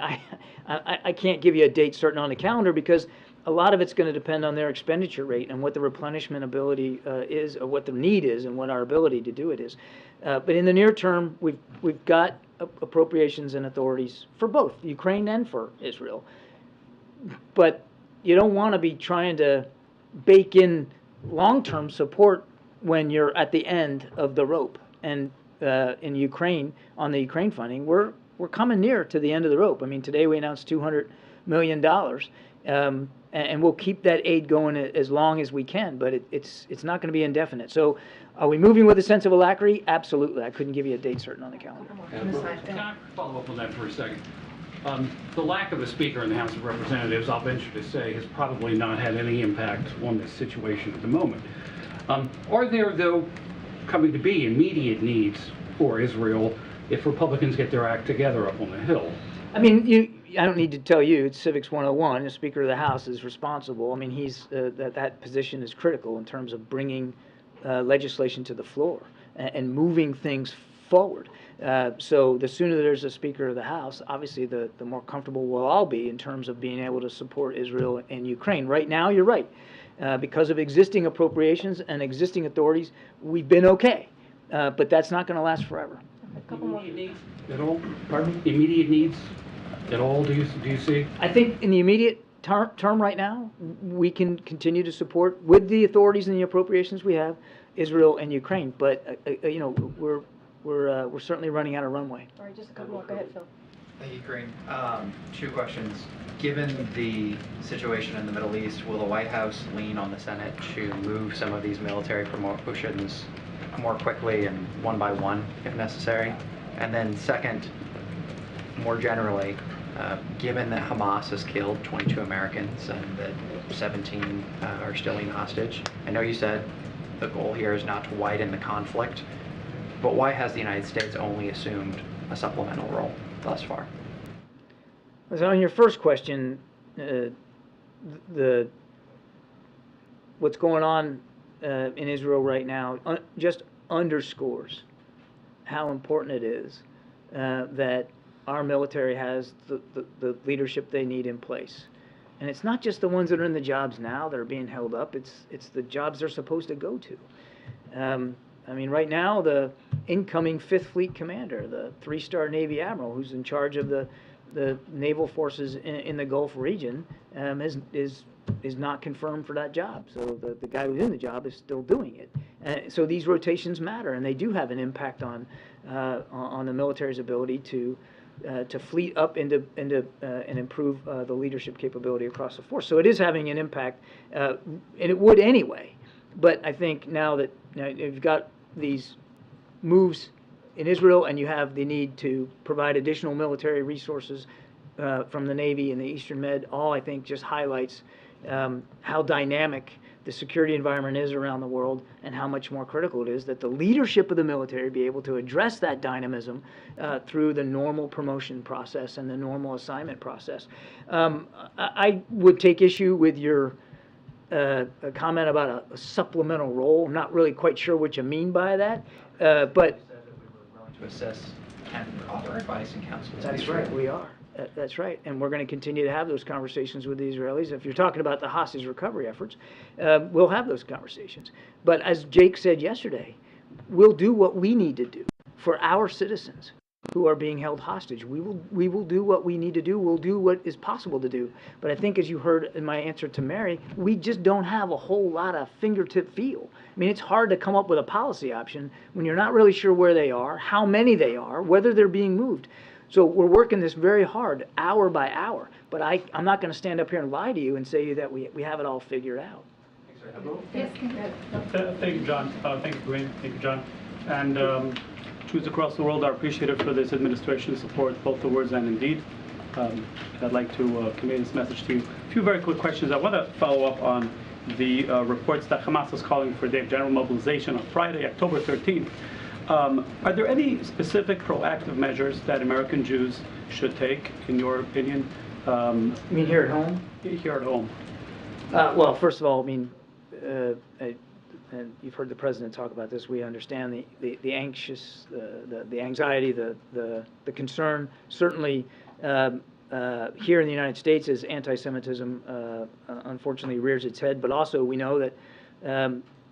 I can't give you a date certain on the calendar because a lot of it's going to depend on their expenditure rate and what the replenishment ability is, or what the need is, and what our ability to do it is. But in the near term, we've got appropriations and authorities for both Ukraine and for Israel. But you don't want to be trying to bake in long-term support when you're at the end of the rope. And in Ukraine, on the Ukraine funding, we're coming near to the end of the rope. I mean, today we announced $200 million, and we'll keep that aid going as long as we can, but it's not going to be indefinite. So are we moving with a sense of alacrity? Absolutely. I couldn't give you a date certain on the calendar. Can I follow up on that for a second? The lack of a speaker in the House of Representatives, I'll venture to say, has probably not had any impact on this situation at the moment. Are there, though, coming to be immediate needs for Israel if Republicans get their act together up on the Hill? I mean, I don't need to tell you, it's Civics 101. The Speaker of the House is responsible. I mean, that position is critical in terms of bringing legislation to the floor and moving things forward. So the sooner there's a Speaker of the House, obviously the more comfortable we'll all be in terms of being able to support Israel and Ukraine. Right now, you're right. Because of existing appropriations and existing authorities, we've been okay. But that's not going to last forever. Immediate needs at all? Pardon? Immediate needs at all, do you see? I think in the immediate term right now, we can continue to support, with the authorities and the appropriations we have, Israel and Ukraine. But, you know, we're certainly running out of runway. All right, just a couple more. Go ahead, Phil. Thank you, Karine. Two questions. Given the situation in the Middle East, will the White House lean on the Senate to move some of these military promotions more quickly and one by one, if necessary? And then second, more generally, given that Hamas has killed 22 Americans and that 17 are still in hostage, I know you said the goal here is not to widen the conflict, but why has the United States only assumed a supplemental role thus far? So on your first question, what's going on in Israel right now just underscores how important it is that our military has the leadership they need in place. And it's not just the ones that are in the jobs now that are being held up, it's the jobs they're supposed to go to. I mean, right now, the incoming Fifth Fleet commander, the 3-star Navy admiral who's in charge of the naval forces in the Gulf region, is not confirmed for that job. So the guy who's in the job is still doing it. So these rotations matter, and they do have an impact on the military's ability to fleet up and improve the leadership capability across the force. So it is having an impact, and it would anyway. But I think now that you've got these moves in Israel, and you have the need to provide additional military resources from the Navy and the Eastern Med, all I think just highlights how dynamic the security environment is around the world, and how much more critical it is that the leadership of the military be able to address that dynamism through the normal promotion process and the normal assignment process. I would take issue with your a comment about a supplemental role. I'm not really quite sure what you mean by that, but To assist and offer advice and counsel to that's Israel. right, we are. That's right, and we're going to continue to have those conversations with the Israelis. If you're talking about the hostage recovery efforts, we'll have those conversations. But as Jake said yesterday, we'll do what we need to do for our citizens who are being held hostage. We will do what we need to do. We'll do what is possible to do. But I think, as you heard in my answer to Mary, we just don't have a whole lot of fingertip feel. I mean, it's hard to come up with a policy option when you're not really sure where they are, how many they are, whether they're being moved. So we're working this very hard, hour by hour. But I'm not going to stand up here and lie to you and say that we have it all figured out. Yes. Thank you, John. Thank you, Karine. Thank you, John. And Jews across the world are appreciative for this administration's support, both the words and in deed. I'd like to convey this message to you. A few very quick questions. I want to follow up on the reports that Hamas is calling for day of general mobilization on Friday, October 13th. Are there any specific proactive measures that American Jews should take, in your opinion? You mean here at home? Here at home. Well, first of all, I mean, and you've heard the president talk about this. We understand the anxious, the anxiety, the concern. Certainly, here in the United States as anti-Semitism unfortunately rears its head, but also we know that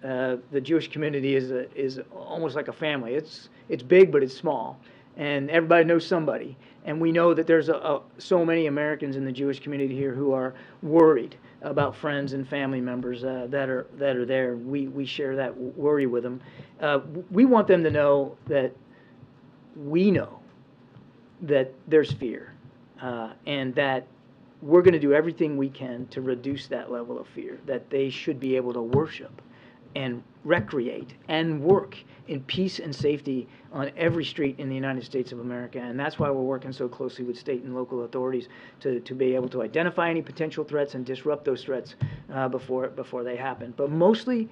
the Jewish community is almost like a family. It's big, but it's small, and everybody knows somebody. And we know that there's so many Americans in the Jewish community here who are worried about friends and family members that are there. We share that worry with them. We want them to know that we know that there's fear, and that we're going to do everything we can to reduce that level of fear, that they should be able to worship and recreate and work in peace and safety on every street in the United States of America. And that's why we're working so closely with state and local authorities to be able to identify any potential threats and disrupt those threats before they happen. But mostly,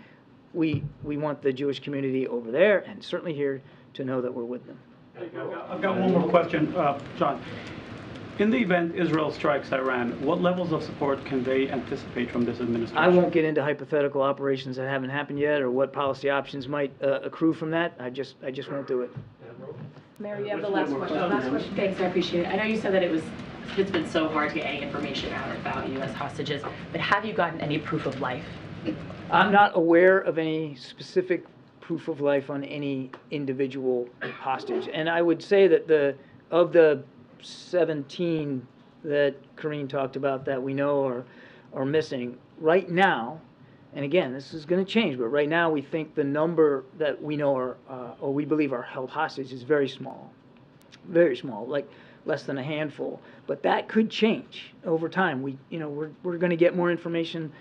we want the Jewish community over there and certainly here to know that we're with them. I've got one more question, John. In the event Israel strikes Iran, what levels of support can they anticipate from this administration? I won't get into hypothetical operations that haven't happened yet or what policy options might accrue from that. I just won't do it. Mary, you have the last question. Thanks, I appreciate it. I know you said that it's been so hard to get any information out about U.S. hostages, but have you gotten any proof of life? I'm not aware of any specific proof of life on any individual hostage. And I would say that of the 17 that Karine talked about that we know are missing right now, and again, this is going to change, but right now we think the number that we know or we believe are held hostage is very small, like less than a handful. But that could change over time. We're going to get more information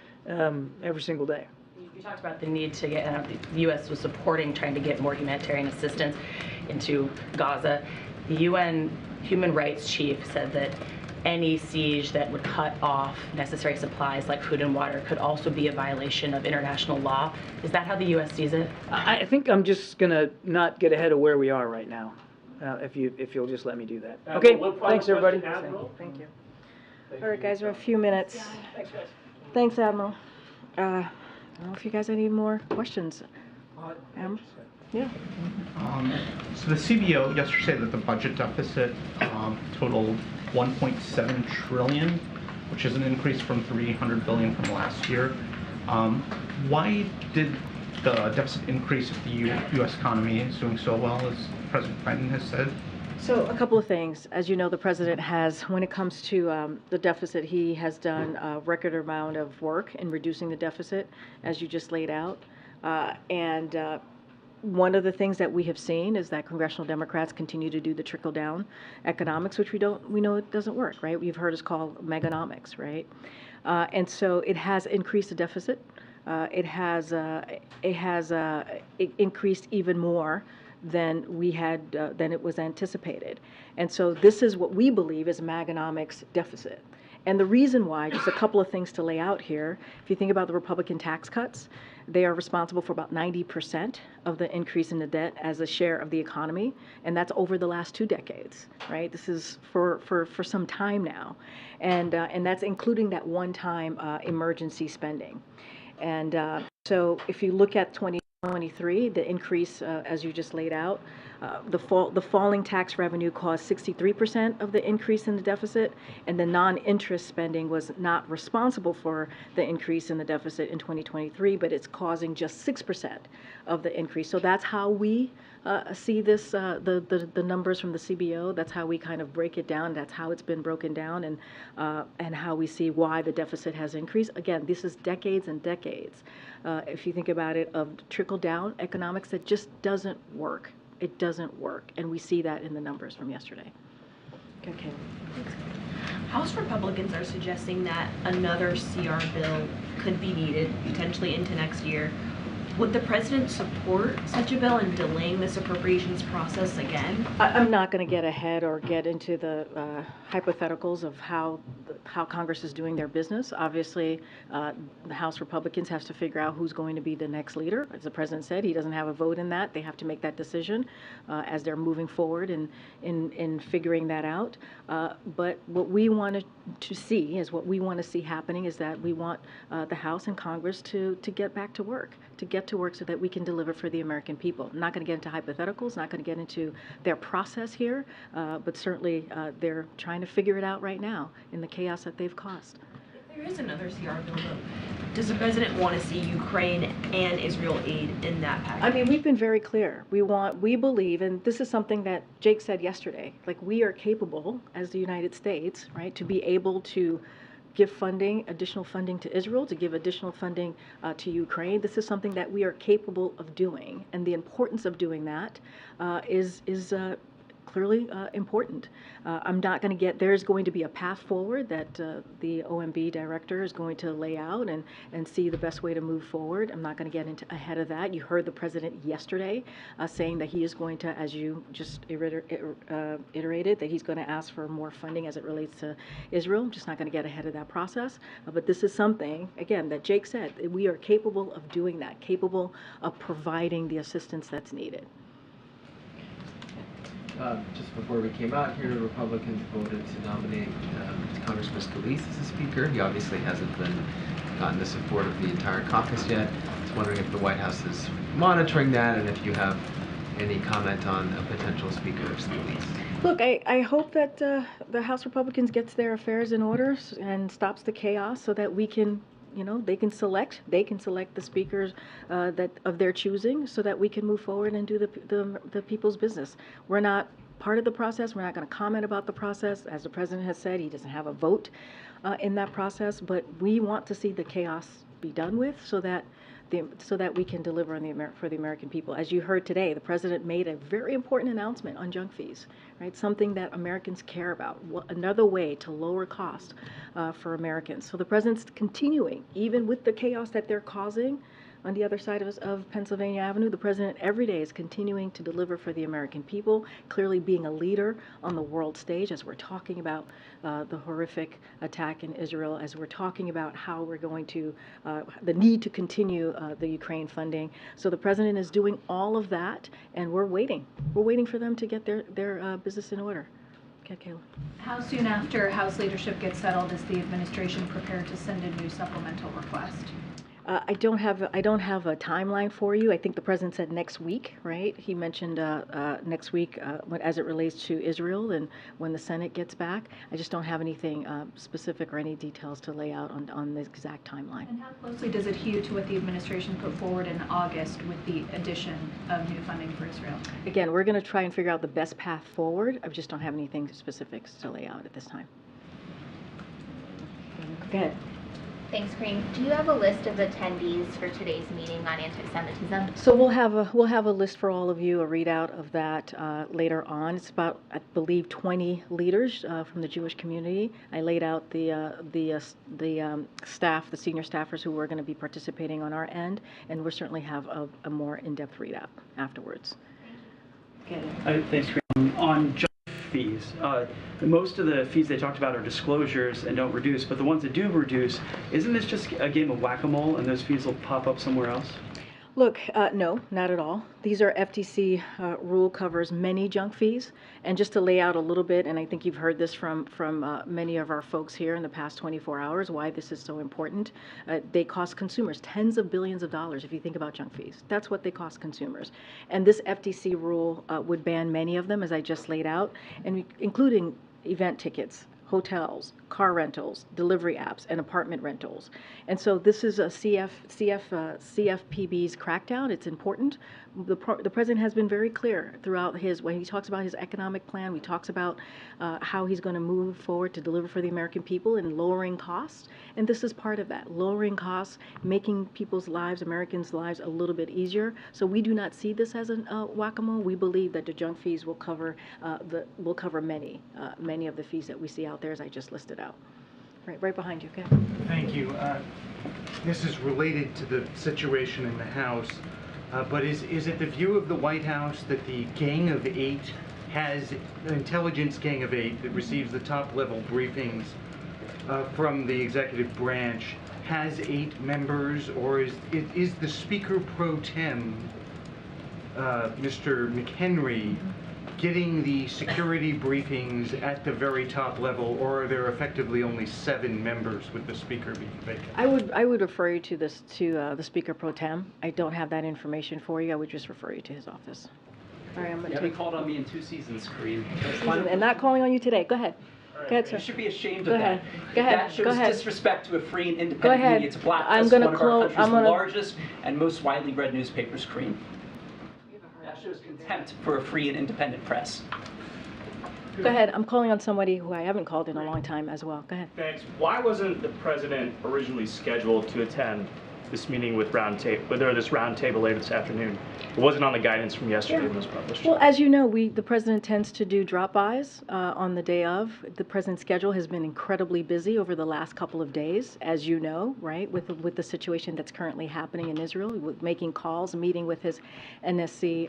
every single day. You talked about the need to get, the U.S. was supporting trying to get more humanitarian assistance into Gaza. The UN Human Rights Chief said that any siege that would cut off necessary supplies like food and water could also be a violation of international law. Is that how the U.S. sees it? I think I'm just going to not get ahead of where we are right now, if you'll just let me do that. Okay, thanks everybody. Thank you. All right, guys, we have a few minutes. Thanks, Admiral. I don't know if you guys have any more questions. Admiral? Yeah. So the CBO yesterday said that the budget deficit totaled 1.7 trillion, which is an increase from 300 billion from last year. Why did the deficit increase if the U.S. economy is doing so well, as President Biden has said? So a couple of things. As you know, the president has, when it comes to the deficit, he has done a record amount of work in reducing the deficit, as you just laid out. One of the things that we have seen is that congressional Democrats continue to do the trickle-down economics, which we know it doesn't work, right? You've heard us call Meganomics, right? And so it has increased the deficit. It has increased even more than it was anticipated. And so this is what we believe is Meganomics deficit. And the reason why, just a couple of things to lay out here, if you think about the Republican tax cuts, they are responsible for about 90% of the increase in the debt as a share of the economy, and that's over the last 2 decades, right? This is for some time now, and that's including that one-time emergency spending. And so if you look at 2023, the increase, as you just laid out, the falling tax revenue caused 63% of the increase in the deficit, and the non-interest spending was not responsible for the increase in the deficit in 2023, but it's causing just 6% of the increase. So that's how we see this, the numbers from the CBO. That's how we kind of break it down. That's how it's been broken down, and how we see why the deficit has increased. Again, this is decades and decades, if you think about it, of trickle-down economics that just doesn't work. It doesn't work, and we see that in the numbers from yesterday. Okay. House Republicans are suggesting that another CR bill could be needed, potentially into next year. Would the president support such a bill and delaying this appropriations process again? I'm not going to get ahead or get into the hypotheticals of how Congress is doing their business. Obviously, the House Republicans have to figure out who's going to be the next leader. As the president said, he doesn't have a vote in that. They have to make that decision as they're moving forward in figuring that out. But what we want to see happening is that we want the House and Congress to get back to work, to get to work so that we can deliver for the American people. I'm not going to get into hypotheticals, not going to get into their process here, but certainly they're trying to figure it out right now in the chaos that they've caused. There is another CR bill, though. Does the president want to see Ukraine and Israel aid in that package? I mean, we've been very clear. We believe, and this is something that Jake said yesterday, like we are capable as the United States, right, to be able to give funding, additional funding to Israel, to give additional funding to Ukraine. This is something that we are capable of doing, and the importance of doing that is clearly important. I'm not going to get, there's going to be a path forward that the OMB director is going to lay out and see the best way to move forward. I'm not going to get into ahead of that. You heard the president yesterday saying that he is going to, as you just iterated, that he's going to ask for more funding as it relates to Israel. I'm just not going to get ahead of that process. But this is something, again, that Jake said, that we are capable of doing that, capable of providing the assistance that's needed. Just before we came out here, Republicans voted to nominate Congressman Scalise as a speaker. He obviously hasn't gotten the support of the entire caucus yet. I was wondering if the White House is monitoring that and if you have any comment on a potential speaker of Scalise. Look, I hope that the House Republicans gets their affairs in order and stops the chaos so that we can, you know, they can select the speakers that of their choosing so that we can move forward and do the people's business. We're not part of the process. We're not going to comment about the process. As the president has said, he doesn't have a vote in that process, but we want to see the chaos be done with so that we can deliver on for the American people. As you heard today, the president made a very important announcement on junk fees, right? Something that Americans care about, another way to lower cost for Americans. So the president's continuing, even with the chaos that they're causing on the other side of Pennsylvania Avenue, the president every day is continuing to deliver for the American people, clearly being a leader on the world stage as we're talking about the horrific attack in Israel, as we're talking about how we're going to, the need to continue the Ukraine funding. So the president is doing all of that, and we're waiting. We're waiting for them to get their business in order. Okay, Kayla. How soon after House leadership gets settled is the administration prepared to send a new supplemental request? I don't have a timeline for you. I think the president said next week, right? He mentioned next week as it relates to Israel and when the Senate gets back. I just don't have anything specific or any details to lay out on the exact timeline. And how closely does it hew to what the administration put forward in August with the addition of new funding for Israel? Again, we're going to try and figure out the best path forward. I just don't have anything specifics to lay out at this time. Go ahead. Thanks, Karine. Do you have a list of attendees for today's meeting on anti-Semitism? So we'll have a list for all of you, a readout of that later on. It's about, I believe, 20 leaders from the Jewish community. I laid out the staff, the senior staffers who were going to be participating on our end, and we'll certainly have a more in-depth readout afterwards. Okay. Thanks, Karine. On fees. Most of the fees they talked about are disclosures and don't reduce, but the ones that do reduce, isn't this just a game of whack-a-mole and those fees will pop up somewhere else? Look, no, not at all. These are FTC rule covers many junk fees. And just to lay out a little bit, and I think you've heard this from many of our folks here in the past 24 hours, why this is so important. They cost consumers tens of billions of dollars if you think about junk fees. That's what they cost consumers. And this FTC rule would ban many of them, as I just laid out, and including event tickets, hotels, car rentals, delivery apps, and apartment rentals. And so this is a CFPB's crackdown. It's important. The president has been very clear throughout when he talks about his economic plan, he talks about how he's going to move forward to deliver for the American people and lowering costs. And this is part of that, lowering costs, making people's lives, Americans' lives, a little bit easier. So we do not see this as a whack-a-mole. We believe that the junk fees will cover many of the fees that we see out there, as I just listed out. Right behind you, okay? Thank you. This is related to the situation in the House, but is it the view of the White House that the Gang of Eight has, the intelligence Gang of Eight that receives the top-level briefings from the executive branch, has 8 members, or is the Speaker pro tem, Mr. McHenry, getting the security briefings at the very top level, or are there effectively only 7 members with the speaker being vacant? I would refer you to this, to the Speaker Pro Tem. I don't have that information for you. I would just refer you to his office. All right, I'm going You to haven't called on me in 2 seasons, Karine. And not calling on you today. Go ahead. Go ahead, sir. You should be ashamed Go of ahead. that. Go ahead. That shows Go ahead. disrespect to a free and Go independent ahead. media. It's a black I'm one gonna of our close. country's largest and most widely read newspapers, Karine. That shows contempt for a free and independent press. Go ahead. I'm calling on somebody who I haven't called in a long time as well. Go ahead. Thanks. Why wasn't the president originally scheduled to attend this meeting with this roundtable later this afternoon? It wasn't on the guidance from yesterday when it was published. Well, as you know, the president tends to do drop-bys on the day of. The president's schedule has been incredibly busy over the last couple of days, as you know, right, with the situation that's currently happening in Israel, with making calls, meeting with his NSC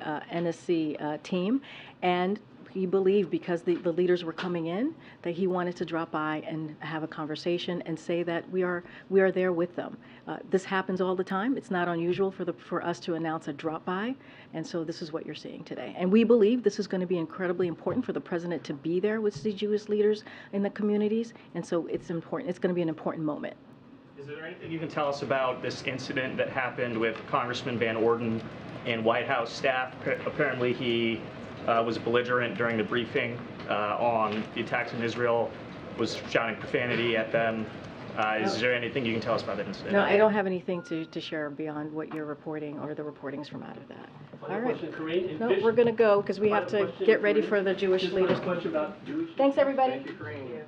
team, and he believed, because the leaders were coming in, that he wanted to drop by and have a conversation and say that we are there with them. This happens all the time. It's not unusual for us to announce a drop by, and so this is what you're seeing today. And we believe this is going to be incredibly important for the president to be there with the Jewish leaders in the communities, and so it's important. It's going to be an important moment. Is there anything you can tell us about this incident that happened with Congressman Van Orden and White House staff? Apparently he was belligerent during the briefing on the attacks in Israel, was shouting profanity at them. Is there anything you can tell us about that incident? No, I don't have anything to share beyond what you're reporting or the reportings from out of that. All right. No, we're going to go because we have to get ready for the Jewish leaders. Question about Jewish. Thanks, everybody. Thank you, Karine.